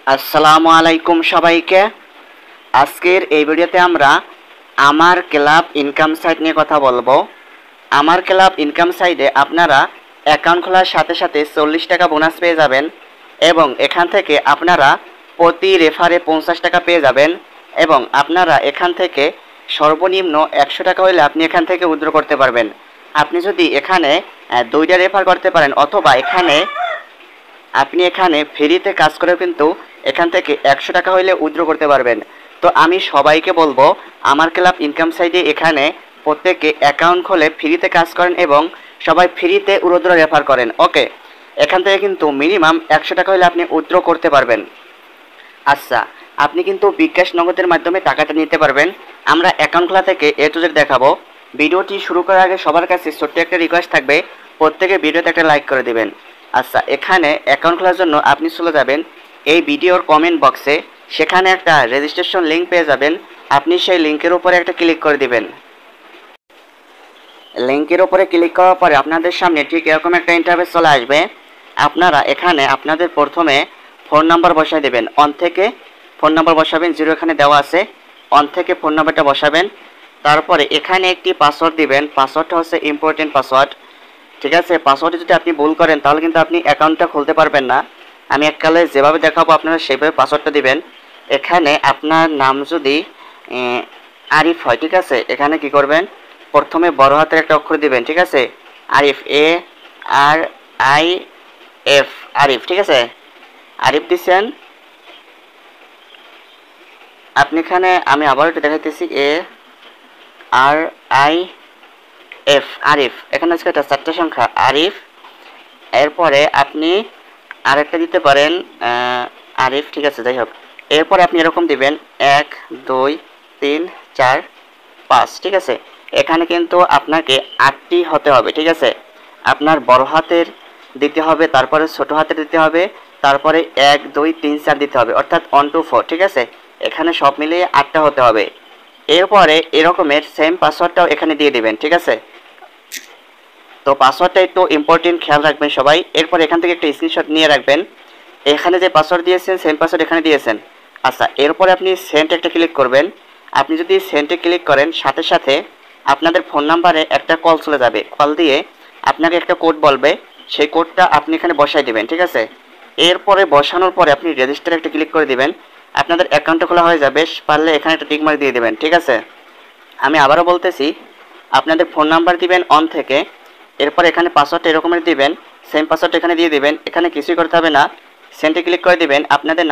আসসালামু আলাইকুম সবাইকে। আজকের এই ভিডিওতে আমরা আমার ক্লাব ইনকাম সাইট নিয়ে কথা বলবো। আমার ক্লাব ইনকাম সাইটে আপনারা অ্যাকাউন্ট খোলার সাথে সাথে 40 টাকা বোনাস পেয়ে যাবেন এবং এখান থেকে আপনারা প্রতি রেফারে 50 টাকা পেয়ে যাবেন এবং আপনারা এখান থেকে সর্বনিম্ন 100 টাকা হলে আপনি এখান থেকে উইথড্র করতে পারবেন। আপনি যদি এখানে 2টা রেফার করতে পারেন অথবা আপনি এখানে ফ্রিতে কাজ করেও কিন্তু এখান থেকে 100 টাকা হইলে উইথড্র করতে পারবেন। তো আমি সবাইকে বলবো আমার ক্লাব ইনকাম সাইটে এখানে প্রত্যেকে অ্যাকাউন্ট খুলে ফ্রিতে কাজ করেন এবং সবাই ফ্রিতে উইথড্র রেফার করেন। ওকে, এখান থেকে কিন্তু মিনিমাম 100 টাকা হলে আপনি উইথড্র করতে পারবেন। আচ্ছা, আপনি কিন্তু বিকাশ নগদের মাধ্যমে টাকাটা নিতে পারবেন। আমরা অ্যাকাউন্ট খোলা থেকে এ টু জেড দেখাবো। ভিডিওটি শুরু করার আগে সবার কাছে ছোট্ট একটা রিকোয়েস্ট থাকবে, প্রত্যেকে ভিডিওতে একটা লাইক করে দিবেন। আচ্ছা, এখানে অ্যাকাউন্ট খোলার জন্য আপনি চলে যাবেন এই ভিডিওর কমেন্ট বক্সে, সেখানে একটা রেজিস্ট্রেশন লিঙ্ক পেয়ে যাবেন। আপনি সেই লিঙ্কের উপরে একটা ক্লিক করে দিবেন। লিঙ্কের উপরে ক্লিক করার পরে আপনাদের সামনে ঠিক এরকম একটা ইন্টারফেস চলে আসবে। আপনারা এখানে আপনাদের প্রথমে ফোন নাম্বার বসাই দেবেন। অন থেকে ফোন নাম্বার বসাবেন, 0 এখানে দেওয়া আছে, অন থেকে ফোন নাম্বারটা বসাবেন। তারপরে এখানে একটি পাসওয়ার্ড দিবেন। পাসওয়ার্ডটা হচ্ছে ইম্পর্টেন্ট পাসওয়ার্ড, ঠিক আছে? পাসওয়ার্ডে যদি আপনি ভুল করেন তাহলে কিন্তু আপনি অ্যাকাউন্টটা খুলতে পারবেন না। আমি এককালে যেভাবে দেখাবো আপনারা সেইভাবে পাসওয়ার্ডটা দিবেন। এখানে আপনার নাম যদি আরিফ হয়, ঠিক আছে, এখানে কি করবেন, প্রথমে বড় হাতের একটা অক্ষর দিবেন, ঠিক আছে? আরিফ, ARIF, আরিফ, ঠিক আছে? আরিফ দিচ্ছেন আপনি এখানে, আমি আবার একটু দেখাইতেছি, ARIF, আরিফ। এখানে আজকে এটা 4টা সংখ্যা, আরিফ। এরপরে আপনি আরেকটা দিতে পারেন আরিফ, ঠিক আছে, যাই হোক। এরপরে আপনি এরকম দিবেন 1 2 3 4 5, ঠিক আছে? এখানে কিন্তু আপনাকে 8টি হতে হবে, ঠিক আছে? আপনার বড় হাতের দিতে হবে, তারপরে ছোট হাতের দিতে হবে, তারপরে 1 2 3 4 দিতে হবে, অর্থাৎ 1 2 4, ঠিক আছে? এখানে সব মিলিয়ে 8টা হতে হবে। এরপরে এরকমের সেম পাসওয়ার্ডটাও এখানে দিয়ে দিবেন, ঠিক আছে? তো পাসওয়ার্ডটা একটু ইম্পর্টেন্ট, খেয়াল রাখবেন সবাই। এরপর এখান থেকে একটা স্ক্রিনশট নিয়ে রাখবেন। এখানে যে পাসওয়ার্ড দিয়েছেন সেম পাসওয়ার্ড এখানে দিয়েছেন। আচ্ছা, এরপরে আপনি সেন্ড একটা ক্লিক করবেন। আপনি যদি সেন্ডে ক্লিক করেন সাথে সাথে আপনাদের ফোন নাম্বারে একটা কল চলে যাবে। কল দিয়ে আপনাকে একটা কোড বলবে, সেই কোডটা আপনি এখানে বসাই দিবেন, ঠিক আছে? এরপরে বসানোর পরে আপনি রেজিস্টার একটা ক্লিক করে দিবেন। আপনাদের অ্যাকাউন্টটা খোলা হয়ে যাবে। পারলে এখানে একটা টিক মার্ক দিয়ে দেবেন, ঠিক আছে? আমি আবারও বলতেছি, আপনাদের ফোন নাম্বার দিবেন অন থেকে, এরপর এখানে পাসওয়ার্ডটা এরকমের দিবেন, সেম পাসওয়ার্ড এখানে দিয়ে দিবেন। এখানে কিছুই করতে হবে না, সেন্ডে ক্লিক করে দিবেন। আপনাদের